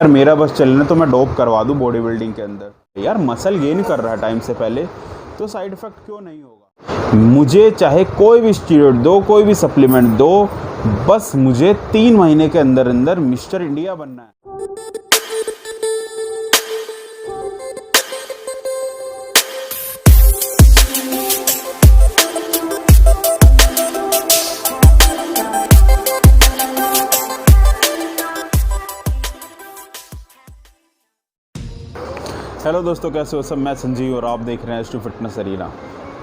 यार मेरा बस चलने तो मैं डोप करवा दूँ बॉडी बिल्डिंग के अंदर। यार मसल गेन कर रहा है टाइम से पहले, तो साइड इफ़ेक्ट क्यों नहीं होगा? मुझे चाहे कोई भी स्टीरॉयड दो, कोई भी सप्लीमेंट दो, बस मुझे 3 महीने के अंदर अंदर मिस्टर इंडिया बनना है। हेलो दोस्तों, कैसे हो सब? मैं संजीव और आप देख रहे हैं एच टू फिटनेस अरीना।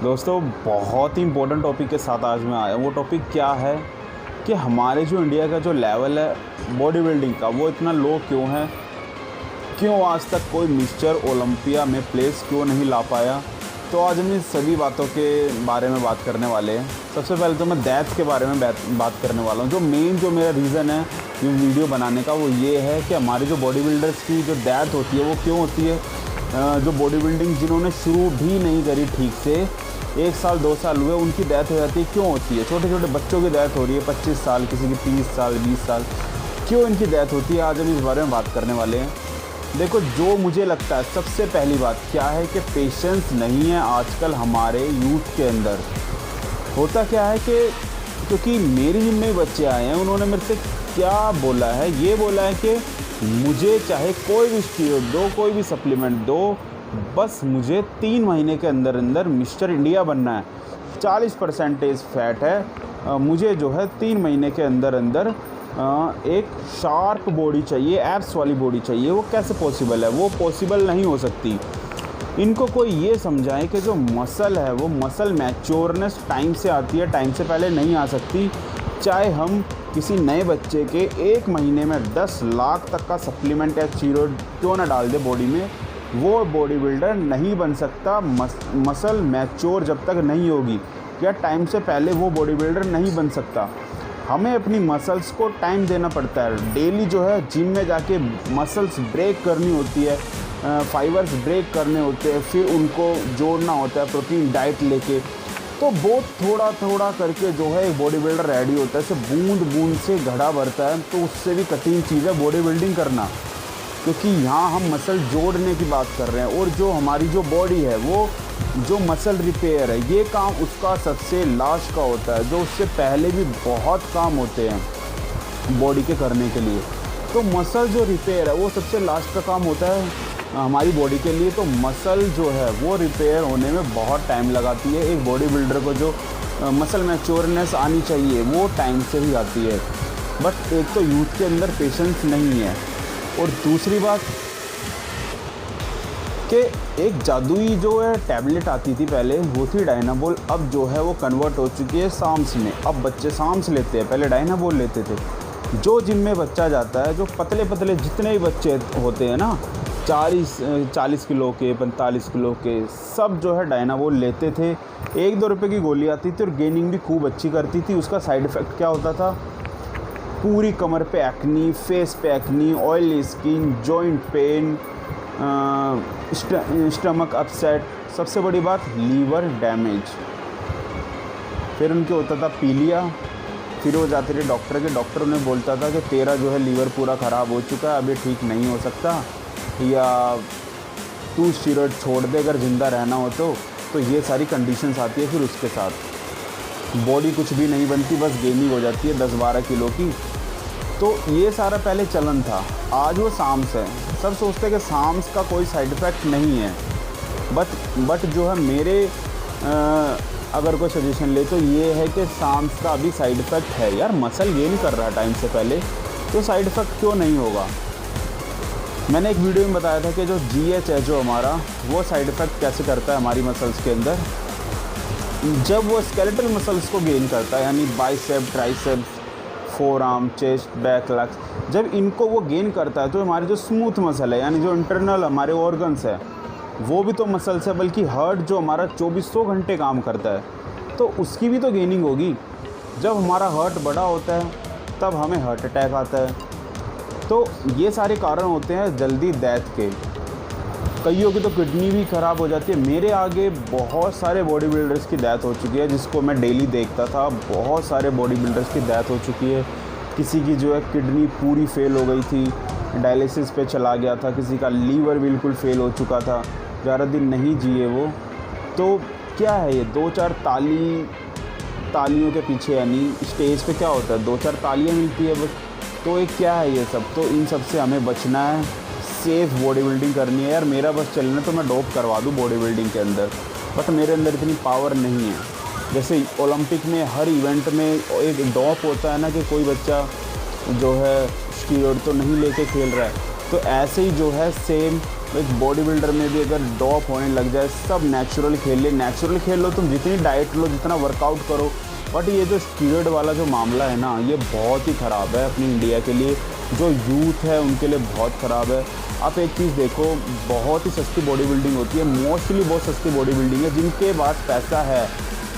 दोस्तों, बहुत ही इंपॉर्टेंट टॉपिक के साथ आज मैं आया हूँ। वो टॉपिक क्या है कि हमारे जो इंडिया का जो लेवल है बॉडी बिल्डिंग का, वो इतना लो क्यों है? क्यों आज तक कोई मिस्टर ओलंपिया में प्लेस क्यों नहीं ला पाया? तो आज हम इन सभी बातों के बारे में बात करने वाले हैं। सबसे पहले तो मैं डेथ के बारे में बात करने वाला हूँ। जो मेरा रीज़न है ये वीडियो बनाने का, वो ये है कि हमारे जो बॉडी बिल्डर्स की जो डेथ होती है वो क्यों होती है। जो बॉडी बिल्डिंग जिन्होंने शुरू भी नहीं करी ठीक से, 1 साल 2 साल हुए, उनकी डेथ हो जाती है। क्यों होती है? छोटे छोटे बच्चों की डेथ हो रही है, 25 साल, किसी की 30 साल 20 साल, क्यों इनकी डेथ होती है? आज हम इस बारे में बात करने वाले हैं। देखो, जो मुझे लगता है सबसे पहली बात क्या है कि पेशेंस नहीं है आजकल हमारे यूथ के अंदर। होता क्या है कि क्योंकि मेरी जिम में बच्चे आए हैं, उन्होंने मेरे से क्या बोला है, ये बोला है कि मुझे चाहे कोई भी स्टीरॉयड दो, कोई भी सप्लीमेंट दो, बस मुझे 3 महीने के अंदर अंदर मिस्टर इंडिया बनना है। 40% फैट है, मुझे जो है 3 महीने के अंदर अंदर एक शार्प बॉडी चाहिए, एब्स वाली बॉडी चाहिए। वो कैसे पॉसिबल है? वो पॉसिबल नहीं हो सकती। इनको कोई ये समझाए कि जो मसल है वो मसल मैच्योरनेस टाइम से आती है, टाइम से पहले नहीं आ सकती। चाहे हम किसी नए बच्चे के 1 महीने में 10 लाख तक का सप्लीमेंट या स्टीरॉयड क्यों ना डाल दे बॉडी में, वो बॉडी बिल्डर नहीं बन सकता। मसल मैच्योर जब तक नहीं होगी या टाइम से पहले वो बॉडी बिल्डर नहीं बन सकता। हमें अपनी मसल्स को टाइम देना पड़ता है। डेली जो है जिम में जाके मसल्स ब्रेक करनी होती है, फाइबर्स ब्रेक करने होते हैं, फिर उनको जोड़ना होता है प्रोटीन डाइट लेके। तो बहुत थोड़ा थोड़ा करके जो है एक बॉडी बिल्डर रेडी होता है। सिर्फ बूंद बूंद से घड़ा भरता है, तो उससे भी कठिन चीज़ है बॉडी बिल्डिंग करना, क्योंकि यहाँ हम मसल जोड़ने की बात कर रहे हैं। और जो हमारी जो बॉडी है, वो जो मसल रिपेयर है, ये काम उसका सबसे लास्ट का होता है। जो उससे पहले भी बहुत काम होते हैं बॉडी के करने के लिए। तो मसल जो रिपेयर है वो सबसे लास्ट का काम होता है हमारी बॉडी के लिए। तो मसल जो है वो रिपेयर होने में बहुत टाइम लगाती है। एक बॉडी बिल्डर को जो मसल मैच्योरनेस आनी चाहिए वो टाइम से ही आती है। बट एक तो यूथ के अंदर पेशेंस नहीं है, और दूसरी बात कि एक जादुई जो है टैबलेट आती थी पहले, वो थी डायनाबोल। अब जो है वो कन्वर्ट हो चुकी है साम्स में। अब बच्चे साम्स लेते हैं, पहले डायनाबोल लेते थे। जो जिम में बच्चा जाता है, जो पतले पतले जितने भी बच्चे होते हैं ना, 40 किलो के, 45 किलो के, सब जो है डायनाबोल लेते थे। 1-2 रुपये की गोली आती थी और गेनिंग भी खूब अच्छी करती थी। उसका साइड इफ़ेक्ट क्या होता था? पूरी कमर पे एक्नी, फेस पे acne, oily skin, joint pain, stomach upset, सबसे बड़ी बात लीवर डैमेज। फिर उनके होता था पीलिया। फिर वो जाते थे डॉक्टर के, डॉक्टर उन्हें बोलता था कि तेरा जो है लीवर पूरा ख़राब हो चुका है, अब ये ठीक नहीं हो सकता, या तू स्टीरॉयड छोड़ दे अगर ज़िंदा रहना हो तो ये सारी कंडीशंस आती है। फिर उसके साथ बॉडी कुछ भी नहीं बनती, बस गेनिंग हो जाती है 10-12 किलो की। तो ये सारा पहले चलन था। आज वो साम्स है। सब सोचते हैं कि साम्स का कोई साइड इफ़ेक्ट नहीं है। बट जो है मेरे अगर कोई सजेशन ले तो ये है कि साम्स का अभी साइड इफ़ेक्ट है। यार मसल गेन कर रहा है टाइम से पहले, तो साइड इफ़ेक्ट क्यों नहीं होगा? मैंने एक वीडियो में बताया था कि जो GH है जो हमारा, वो साइड इफ़ेक्ट कैसे करता है हमारी मसल्स के अंदर। जब वो स्केलेटल मसल्स को गेन करता है, यानी bicep, triceps, forearm, chest, back, lats, जब इनको वो गेन करता है, तो हमारी जो स्मूथ मसल है, यानी जो इंटरनल हमारे ऑर्गन्स है, वो भी तो मसल्स है। बल्कि हार्ट जो हमारा 2400 घंटे काम करता है, तो उसकी भी तो गेनिंग होगी। जब हमारा हार्ट बड़ा होता है तब हमें हार्ट अटैक आता है। तो ये सारे कारण होते हैं जल्दी डेथ के। कईयों की तो किडनी भी ख़राब हो जाती है। मेरे आगे बहुत सारे बॉडी बिल्डर्स की डेथ हो चुकी है, जिसको मैं डेली देखता था। बहुत सारे बॉडी बिल्डर्स की डेथ हो चुकी है। किसी की जो है किडनी पूरी फेल हो गई थी, डायलिसिस पे चला गया था, किसी का लीवर बिल्कुल फेल हो चुका था, ज़्यादा दिन नहीं जिए वो। तो क्या है ये 2-4 तालियों के पीछे, यानी स्टेज पे क्या होता है 2-4 तालियाँ मिलती है बस। तो ये क्या है ये सब, तो इन सब से हमें बचना है, सेफ़ बॉडी बिल्डिंग करनी है। यार मेरा बस चलना तो मैं डॉप करवा दूँ बॉडी बिल्डिंग के अंदर, बट मेरे अंदर इतनी पावर नहीं है। जैसे ओलंपिक में हर इवेंट में एक डॉप होता है ना, कि कोई बच्चा जो है स्टीरॉयड तो नहीं लेके खेल रहा है, तो ऐसे ही जो है सेम एक बॉडी बिल्डर में भी अगर डॉप होने लग जाए, सब नेचुरल खेल ले, नेचुरल खेल लो, तुम जितनी डाइट लो, जितना वर्कआउट करो। बट ये जो स्टीरॉयड वाला जो मामला है ना, ये बहुत ही ख़राब है अपनी इंडिया के लिए, जो यूथ है उनके लिए बहुत ख़राब है। आप एक चीज़ देखो, बहुत ही सस्ती बॉडी बिल्डिंग होती है, मोस्टली बहुत सस्ती बॉडी बिल्डिंग है। जिनके पास पैसा है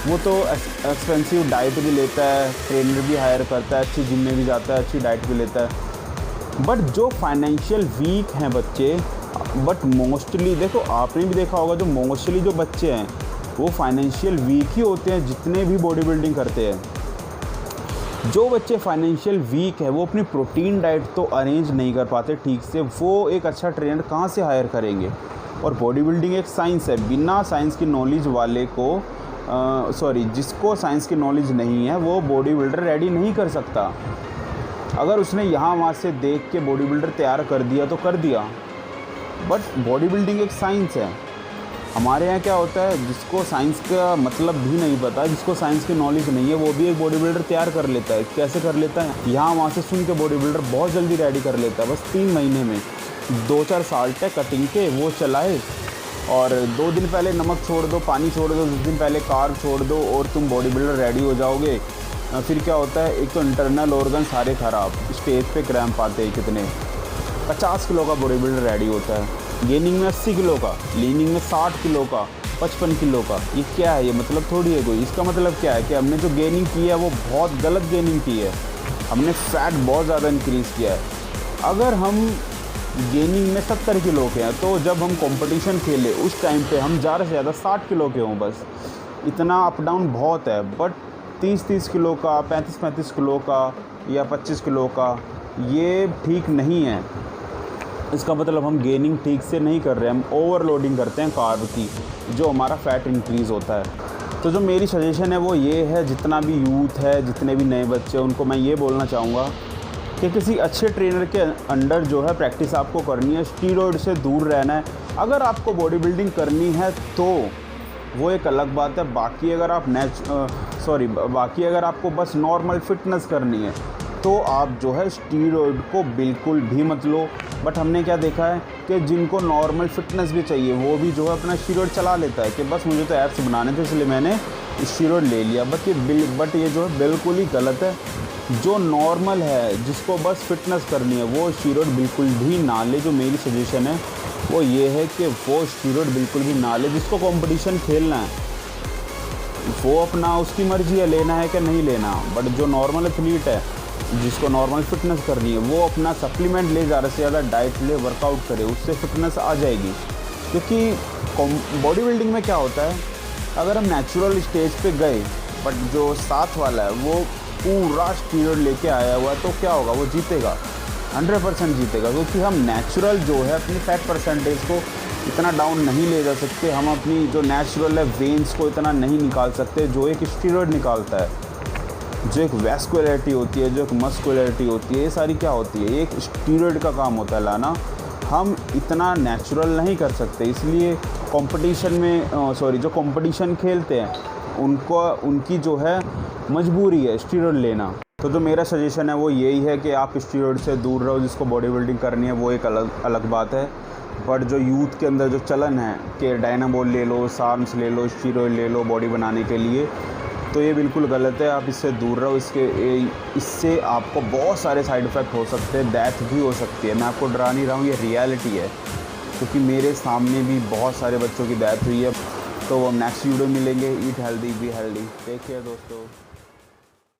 वो तो एक्सपेंसिव डाइट भी लेता है, ट्रेनर भी हायर करता है, अच्छी जिम में भी जाता है, अच्छी डाइट भी लेता है। बट जो फाइनेंशियल वीक हैं बच्चे, बट मोस्टली देखो आपने भी देखा होगा, जो मोस्टली जो बच्चे हैं वो फाइनेंशियल वीक ही होते हैं जितने भी बॉडी बिल्डिंग करते हैं। जो बच्चे फाइनेंशियल वीक है वो अपनी प्रोटीन डाइट तो अरेंज नहीं कर पाते ठीक से, वो एक अच्छा ट्रेनर कहाँ से हायर करेंगे। और बॉडी बिल्डिंग एक साइंस है, बिना साइंस की नॉलेज वाले को जिसको साइंस की नॉलेज नहीं है वो बॉडी बिल्डर रेडी नहीं कर सकता। अगर उसने यहाँ वहाँ से देख के बॉडी बिल्डर तैयार कर दिया तो कर दिया, बट बॉडी बिल्डिंग एक साइंस है। हमारे यहाँ क्या होता है, जिसको साइंस का मतलब भी नहीं पता, जिसको साइंस की नॉलेज नहीं है, वो भी एक बॉडी बिल्डर तैयार कर लेता है। कैसे कर लेता है, यहाँ वहाँ से सुन के बॉडी बिल्डर बहुत जल्दी रेडी कर लेता है। बस 3 महीने में 2-4 साल्ट है कटिंग के वो चलाए, और 2 दिन पहले नमक छोड़ दो, पानी छोड़ दो, 2 दिन पहले कार्ब छोड़ दो, और तुम बॉडी बिल्डर रेडी हो जाओगे। फिर क्या होता है, एक तो इंटरनल ऑर्गन सारे ख़राब, स्टेज पे क्रैम्प आते हैं कितने, 50 किलो का बॉडी बिल्डर रेडी होता है, गेनिंग में 80 किलो का, लीनिंग में 60 किलो का, 55 किलो का। ये क्या है, ये मतलब थोड़ी है कोई। इसका मतलब क्या है कि हमने जो गेनिंग की है वो बहुत गलत गेनिंग की है, हमने फैट बहुत ज़्यादा इंक्रीज़ किया है। अगर हम गेनिंग में 70 किलो के हैं, तो जब हम कंपटीशन खेले उस टाइम पे हम ज़्यादा से ज़्यादा 60 किलो के हों, बस इतना अप डाउन बहुत है। बट 30-30 किलो का, 35-35 किलो का या 25 किलो का, ये ठीक नहीं है। इसका मतलब हम गेनिंग ठीक से नहीं कर रहे हैं, हम ओवरलोडिंग करते हैं कार्ब की, जो हमारा फैट इंक्रीज़ होता है। तो जो मेरी सजेशन है वो ये है, जितना भी यूथ है, जितने भी नए बच्चे, उनको मैं ये बोलना चाहूँगा कि किसी अच्छे ट्रेनर के अंडर जो है प्रैक्टिस आपको करनी है, स्टीरॉयड से दूर रहना है। अगर आपको बॉडी बिल्डिंग करनी है तो वो एक अलग बात है। बाकी अगर आप बाकी अगर आपको बस नॉर्मल फिटनेस करनी है तो आप जो है स्टीरॉयड को बिल्कुल भी मत लो। बट हमने क्या देखा है कि जिनको नॉर्मल फिटनेस भी चाहिए वो भी जो है अपना स्टीरॉयड चला लेता है कि बस मुझे तो एब्स बनाने थे इसलिए मैंने स्टीरॉयड ले लिया। बट ये जो है बिल्कुल ही गलत है। जो नॉर्मल है, जिसको बस फिटनेस करनी है, वो स्टीरॉयड बिल्कुल भी ना ले। जो मेरी सजेशन है वो ये है कि वो स्टीरॉयड बिल्कुल भी ना ले। जिसको कंपटीशन खेलना है वो अपना, उसकी मर्ज़ी है लेना है कि नहीं लेना। बट जो नॉर्मल एथलीट है, जिसको नॉर्मल फिटनेस करनी है, वो अपना सप्लीमेंट ले, ज़्यादा से ज़्यादा डाइट ले, वर्कआउट करे, उससे फिटनेस आ जाएगी। क्योंकि बॉडी बिल्डिंग में क्या होता है, अगर हम नेचुरल स्टेज पे गए बट जो साथ वाला है वो पूरा स्टीरॉयड लेके आया हुआ है, तो क्या होगा, वो जीतेगा, 100% जीतेगा। क्योंकि हम नेचुरल जो है अपनी फैट परसेंटेज को इतना डाउन नहीं ले जा सकते, हम अपनी जो नेचुरल है वेन्स को इतना नहीं निकाल सकते जो एक स्टीरॉयड निकालता है। जो एक वैस्कुलरिटी होती है, जो एक मस्कुलरिटी होती है, ये सारी क्या होती है, एक स्टीरॉयड का काम होता है लाना। हम इतना नेचुरल नहीं कर सकते, इसलिए कंपटीशन में जो कंपटीशन खेलते हैं उनकी जो है मजबूरी है स्टीरॉयड लेना। तो जो मेरा सजेशन है वो यही है कि आप स्टीरॉयड से दूर रहो। जिसको बॉडी बिल्डिंग करनी है वो एक अलग बात है। बट जो यूथ के अंदर जो चलन है कि डायनाबॉल ले लो, सार्म्स ले लो, स्टीरॉयड ले लो बॉडी बनाने के लिए, तो ये बिल्कुल गलत है। आप इससे दूर रहो। इससे आपको बहुत सारे साइड इफ़ेक्ट हो सकते हैं, डेथ भी हो सकती है। मैं आपको डरा नहीं रहा हूँ, ये रियलिटी है। क्योंकि मेरे सामने भी बहुत सारे बच्चों की डेथ हुई है। तो नेक्स्ट वीडियो मिलेंगे। Eat healthy, be healthy. Take care दोस्तों।